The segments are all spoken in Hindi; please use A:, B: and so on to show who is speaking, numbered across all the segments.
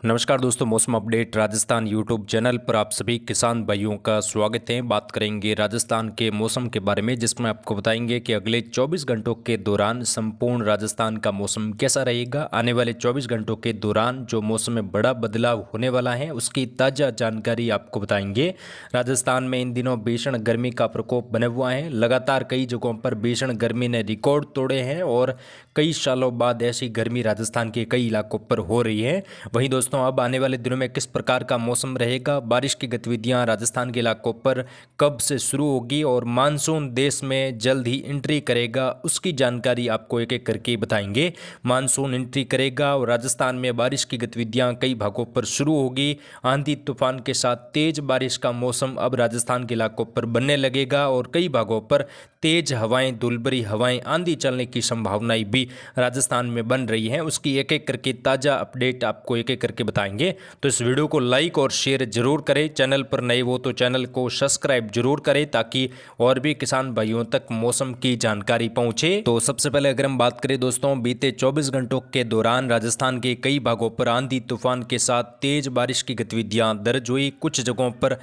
A: नमस्कार दोस्तों, मौसम अपडेट राजस्थान यूट्यूब चैनल पर आप सभी किसान भाइयों का स्वागत है। बात करेंगे राजस्थान के मौसम के बारे में, जिसमें आपको बताएंगे कि अगले 24 घंटों के दौरान संपूर्ण राजस्थान का मौसम कैसा रहेगा। आने वाले 24 घंटों के दौरान जो मौसम में बड़ा बदलाव होने वाला है उसकी ताज़ा जानकारी आपको बताएंगे। राजस्थान में इन दिनों भीषण गर्मी का प्रकोप बने हुआ है। लगातार कई जगहों पर भीषण गर्मी ने रिकॉर्ड तोड़े हैं और कई सालों बाद ऐसी गर्मी राजस्थान के कई इलाकों पर हो रही है। वहीं दोस्तों, अब आने वाले दिनों में किस प्रकार का मौसम रहेगा, बारिश की गतिविधियां राजस्थान के इलाकों पर कब से शुरू होगी और मानसून देश में जल्द ही एंट्री करेगा, उसकी जानकारी आपको एक एक करके बताएंगे। मानसून एंट्री करेगा और राजस्थान में बारिश की गतिविधियां कई भागों पर शुरू होगी। आंधी तूफान के साथ तेज बारिश का मौसम अब राजस्थान के इलाकों पर बनने लगेगा और कई भागों पर तेज हवाएं, धूलभरी हवाएं, आंधी चलने की संभावनाएं भी राजस्थान में बन रही हैं। उसकी एक एक करके ताज़ा अपडेट आपको एक एक करके बताएंगे। तो इस वीडियो को लाइक और शेयर जरूर करें। चैनल पर नए हो तो चैनल को सब्सक्राइब जरूर करें ताकि और भी किसान भाइयों तक मौसम की जानकारी पहुंचे। तो सबसे पहले अगर हम बात करें दोस्तों, बीते 24 घंटों के दौरान राजस्थान के कई भागों पर आंधी तूफान के साथ तेज बारिश की गतिविधियां दर्ज हुई। कुछ जगहों पर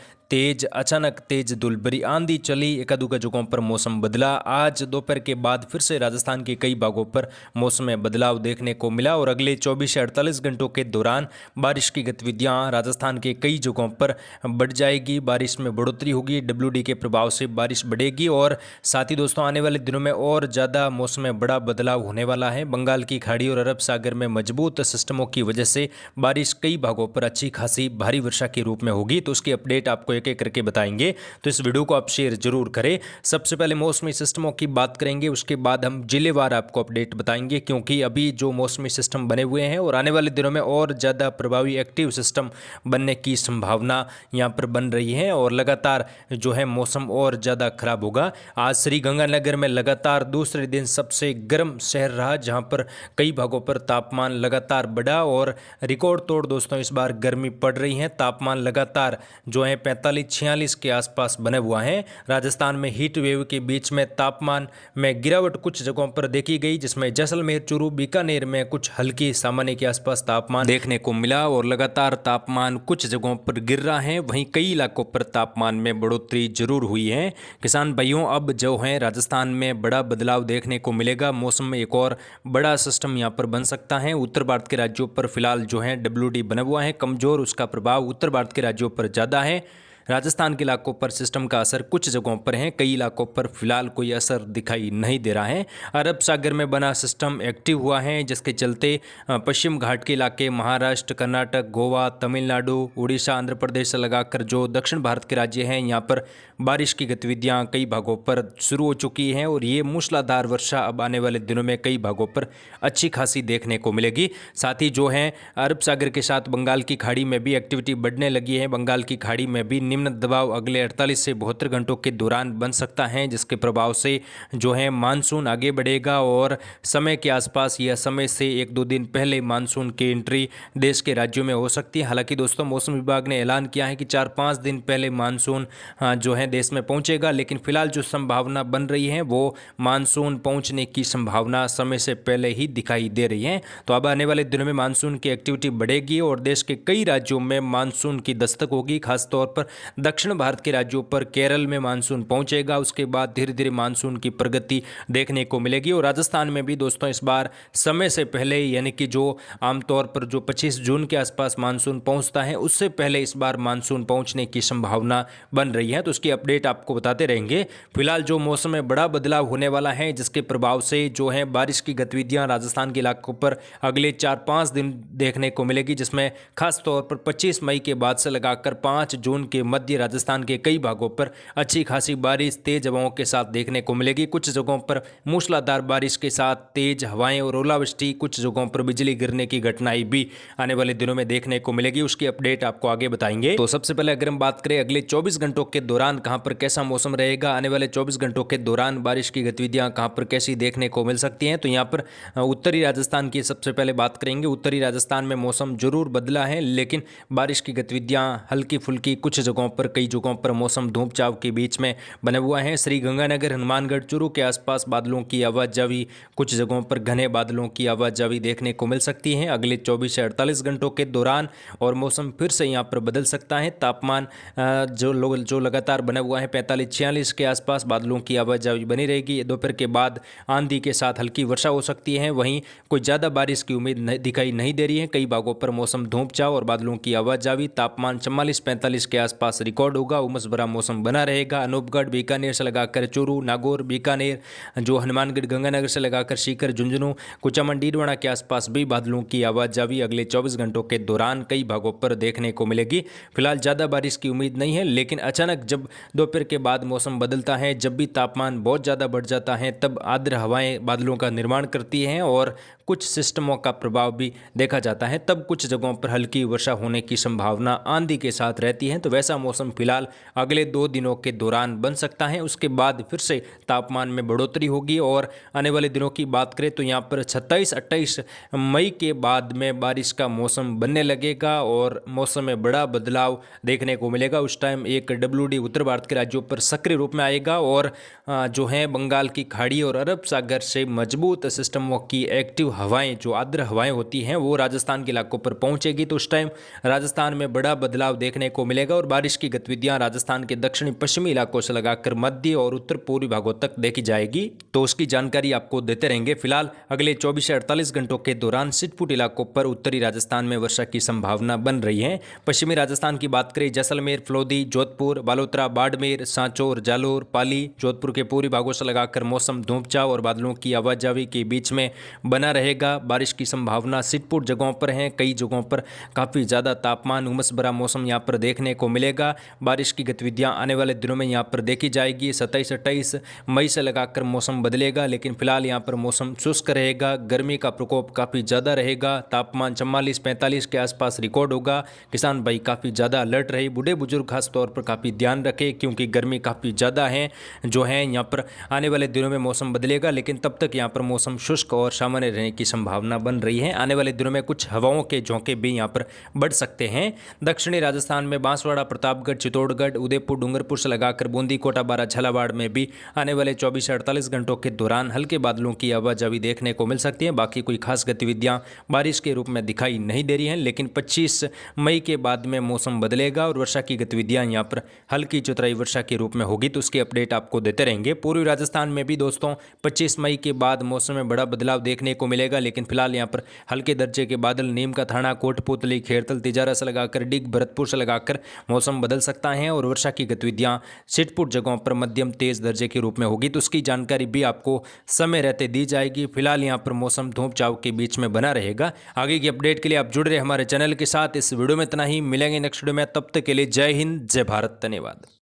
A: अचानक तेज धूलभरी आंधी चली, एक आध जगहों पर मौसम बदला। आज दोपहर के बाद फिर से राजस्थान के कई भागों पर मौसम में बदलाव देखने को मिला और अगले 24 से 48 घंटों के दौरान बारिश की गतिविधियां राजस्थान के कई जगहों पर बढ़ जाएगी। बारिश में बढ़ोतरी होगी, WD के प्रभाव से बारिश बढ़ेगी और साथ ही दोस्तों आने वाले दिनों में और ज़्यादा मौसम में बड़ा बदलाव होने वाला है। बंगाल की खाड़ी और अरब सागर में मजबूत सिस्टमों की वजह से बारिश कई भागों पर अच्छी खासी भारी वर्षा के रूप में होगी। तो उसकी अपडेट आपको एक एक करके बताएंगे, तो इस वीडियो को आप शेयर जरूर करें। सबसे पहले मौसमी सिस्टमों की बात करेंगे, उसके बाद हम जिलेवार आपको अपडेट बताएंगे, क्योंकि अभी जो मौसमी सिस्टम बने हुए हैं और आने वाले दिनों में और ज़्यादा प्रभावी एक्टिव सिस्टम बनने की संभावना यहाँ पर बन रही है और लगातार जो है मौसम और ज़्यादा खराब होगा। आज श्रीगंगानगर में लगातार दूसरे दिन सबसे गर्म शहर रहा, जहाँ पर कई भागों पर तापमान लगातार बढ़ा और रिकॉर्ड तोड़ दोस्तों इस बार गर्मी पड़ रही है। तापमान लगातार जो है 45-46 के आसपास बने हुआ है। राजस्थान में हीट वेव के बीच में तापमान में गिरावट कुछ जगहों पर देखी गई, जिसमें जैसलमेर, चूरू, बीकानेर में कुछ हल्की सामान्य के आसपास तापमान देखने को मिला और लगातार तापमान कुछ जगहों पर गिर रहा है। वहीं कई इलाकों पर तापमान में बढ़ोतरी जरूर हुई है। किसान भाइयों, अब जो है राजस्थान में बड़ा बदलाव देखने को मिलेगा। मौसम में एक और बड़ा सिस्टम यहाँ पर बन सकता है। उत्तर भारत के राज्यों पर फिलहाल जो है WD बना हुआ है कमजोर, उसका प्रभाव उत्तर भारत के राज्यों पर ज़्यादा है। राजस्थान के इलाकों पर सिस्टम का असर कुछ जगहों पर है, कई इलाकों पर फिलहाल कोई असर दिखाई नहीं दे रहा है। अरब सागर में बना सिस्टम एक्टिव हुआ है, जिसके चलते पश्चिम घाट के इलाके, महाराष्ट्र, कर्नाटक, गोवा, तमिलनाडु, उड़ीसा, आंध्र प्रदेश से लगाकर जो दक्षिण भारत के राज्य हैं, यहाँ पर बारिश की गतिविधियाँ कई भागों पर शुरू हो चुकी हैं और ये मूसलाधार वर्षा अब आने वाले दिनों में कई भागों पर अच्छी खासी देखने को मिलेगी। साथ ही जो है अरब सागर के साथ बंगाल की खाड़ी में भी एक्टिविटी बढ़ने लगी है। बंगाल की खाड़ी में भी निम्न दबाव अगले 48 से 72 घंटों के दौरान बन सकता है, जिसके प्रभाव से जो है मानसून आगे बढ़ेगा और समय के आसपास या समय से 1-2 दिन पहले मानसून की एंट्री देश के राज्यों में हो सकती है। हालांकि दोस्तों, मौसम विभाग ने ऐलान किया है कि 4-5 दिन पहले मानसून जो है देश में पहुंचेगा, लेकिन फिलहाल जो संभावना बन रही है वो मानसून पहुंचने की संभावना समय से पहले ही दिखाई दे रही है। तो अब आने वाले दिनों में मानसून की एक्टिविटी बढ़ेगी और देश के कई राज्यों में मानसून की दस्तक होगी। खासतौर पर दक्षिण भारत के राज्यों पर केरल में मानसून पहुंचेगा, उसके बाद धीरे धीरे मानसून की प्रगति देखने को मिलेगी। और राजस्थान में भी दोस्तों इस बार समय से पहले, यानी कि जो आमतौर पर जो 25 जून के आसपास मानसून पहुंचता है, उससे पहले इस बार मानसून पहुंचने की संभावना बन रही है। तो उसकी अपडेट आपको बताते रहेंगे। फिलहाल जो मौसम में बड़ा बदलाव होने वाला है, जिसके प्रभाव से जो है बारिश की गतिविधियां राजस्थान के इलाकों पर अगले 4-5 दिन देखने को मिलेगी, जिसमें खासतौर पर 25 मई के बाद से लगाकर 5 जून के मध्य राजस्थान के कई भागों पर अच्छी खासी बारिश तेज हवाओं के साथ देखने को मिलेगी। कुछ जगहों पर मूसलाधार बारिश के साथ तेज हवाएं और ओलावृष्टि, कुछ जगहों पर बिजली गिरने की घटनाएं भी आने वाले दिनों में देखने को मिलेगी। उसकी अपडेट आपको आगे बताएंगे। तो सबसे पहले अगर हम बात करें अगले 24 घंटों के दौरान कहां पर कैसा मौसम रहेगा, आने वाले 24 घंटों के दौरान बारिश की गतिविधियां कहां पर कैसी देखने को मिल सकती हैं, तो यहां पर उत्तरी राजस्थान की सबसे पहले बात करेंगे। उत्तरी राजस्थान में मौसम जरूर बदला है, लेकिन बारिश की गतिविधियां हल्की फुल्की कुछ जगहों जगहों पर, कई जगहों पर मौसम धूप छांव के बीच में बना हुआ है। श्री गंगानगर, हनुमानगढ़, चूरू के आसपास बादलों की आवाजावी, कुछ जगहों पर घने बादलों की आवाजावी देखने को मिल सकती है अगले 24 से 48 घंटों के दौरान। और मौसम फिर से यहाँ पर बदल सकता है। तापमान जो लगातार बना हुआ है 45-46 के आसपास, बादलों की आवाजावी बनी रहेगी। दोपहर के बाद आंधी के साथ हल्की वर्षा हो सकती है। वहीं कोई ज़्यादा बारिश की उम्मीद दिखाई नहीं दे रही है। कई भागों पर मौसम धूप छांव और बादलों की आवाजावी, तापमान 44-45 के आसपास रिकॉर्ड होगा। उमस भरा मौसम बना रहेगा। अनूपगढ़, बीकानेर से लगाकर चूरू, नागौर, बीकानेर, जो हनुमानगढ़, गंगानगर से लगाकर सीकर, झुंझुनू, कुचामन, डीडवाना के आसपास भी बादलों की आवाजावी अगले 24 घंटों के दौरान कई भागों पर देखने को मिलेगी। फिलहाल ज़्यादा बारिश की उम्मीद नहीं है, लेकिन अचानक जब दोपहर के बाद मौसम बदलता है, जब भी तापमान बहुत ज़्यादा बढ़ जाता है, तब आर्द्र हवाएं बादलों का निर्माण करती हैं और कुछ सिस्टमों का प्रभाव भी देखा जाता है। तब कुछ जगहों पर हल्की वर्षा होने की संभावना आंधी के साथ रहती है। तो वैसा मौसम फिलहाल अगले 2 दिनों के दौरान बन सकता है। उसके बाद फिर से तापमान में बढ़ोतरी होगी। और आने वाले दिनों की बात करें तो यहाँ पर 27-28 मई के बाद में बारिश का मौसम बनने लगेगा और मौसम में बड़ा बदलाव देखने को मिलेगा। उस टाइम एक WD उत्तर भारत के राज्यों पर सक्रिय रूप में आएगा और जो है बंगाल की खाड़ी और अरब सागर से मजबूत सिस्टमों की एक्टिव हवाएं, जो आर्द्र हवाएं होती हैं, वो राजस्थान के इलाकों पर पहुंचेगी। तो उस टाइम राजस्थान में बड़ा बदलाव देखने को मिलेगा और बारिश की गतिविधियां राजस्थान के दक्षिणी पश्चिमी इलाकों से लगाकर मध्य और उत्तर पूर्वी भागों तक देखी जाएगी। तो उसकी जानकारी आपको देते रहेंगे। फिलहाल अगले 24 से 48 घंटों के दौरान छिटपुट इलाकों पर उत्तरी राजस्थान में वर्षा की संभावना बन रही है। पश्चिमी राजस्थान की बात करें, जैसलमेर, फलोदी, जोधपुर, बालोतरा, बाड़मेर, सांचौर, जालोर, पाली, जोधपुर के पूर्वी भागों से लगाकर मौसम धूप छांव और बादलों की आवाजावी के बीच में बना रहेगा। बारिश की संभावना छिटपुट जगहों पर है। कई जगहों पर काफ़ी ज़्यादा तापमान, उमस भरा मौसम यहाँ पर देखने को मिलेगा। बारिश की गतिविधियाँ आने वाले दिनों में यहाँ पर देखी जाएगी। 27-28 मई से लगाकर मौसम बदलेगा, लेकिन फिलहाल यहाँ पर मौसम शुष्क रहेगा। गर्मी का प्रकोप काफ़ी ज़्यादा रहेगा। तापमान 44-45 के आसपास रिकॉर्ड होगा। किसान भाई काफ़ी ज़्यादा अलर्ट रहे। बूढ़े बुजुर्ग खास तौर पर काफ़ी ध्यान रखें, क्योंकि गर्मी काफ़ी ज़्यादा है जो है यहाँ पर। आने वाले दिनों में मौसम बदलेगा, लेकिन तब तक यहाँ पर मौसम शुष्क और सामान्य रहने की संभावना बन रही है। आने वाले दिनों में कुछ हवाओं के झोंके भी यहाँ पर बढ़ सकते हैं। दक्षिणी राजस्थान में बांसवाड़ा, प्रतापगढ़, चित्तौड़गढ़, उदयपुर, डूंगरपुर से लगाकर बूंदी, कोटा, बारा, झालावाड़ में भी आने वाले 24 से 48 घंटों के दौरान हल्के बादलों की आवाजावी देखने को मिल सकती है। बाकी कोई खास गतिविधियां बारिश के रूप में दिखाई नहीं दे रही हैं, लेकिन 25 मई के बाद में मौसम बदलेगा और वर्षा की गतिविधियां यहाँ पर हल्की चौतराई वर्षा के रूप में होगी। तो उसकी अपडेट आपको देते रहेंगे। पूर्वी राजस्थान में भी दोस्तों 25 मई के बाद मौसम में बड़ा बदलाव देखने को मिलेगा, लेकिन फिलहाल यहाँ पर हल्के दर्जे के बादल नीम का थाना, कोटपुतली, खेरतल, तिजारा से लगाकर डिग, भरतपुर से लगाकर मौसम बदल सकता है और वर्षा की गतिविधियां छिटपुट जगहों पर मध्यम तेज दर्जे के रूप में होगी। तो उसकी जानकारी भी आपको समय रहते दी जाएगी। फिलहाल यहाँ पर मौसम धूप छांव के बीच में बना रहेगा। आगे की अपडेट के लिए आप जुड़ रहे हमारे चैनल के साथ। इस वीडियो में इतना ही, मिलेंगे नेक्स्ट वीडियो में। तब तक के लिए जय हिंद, जय भारत, धन्यवाद।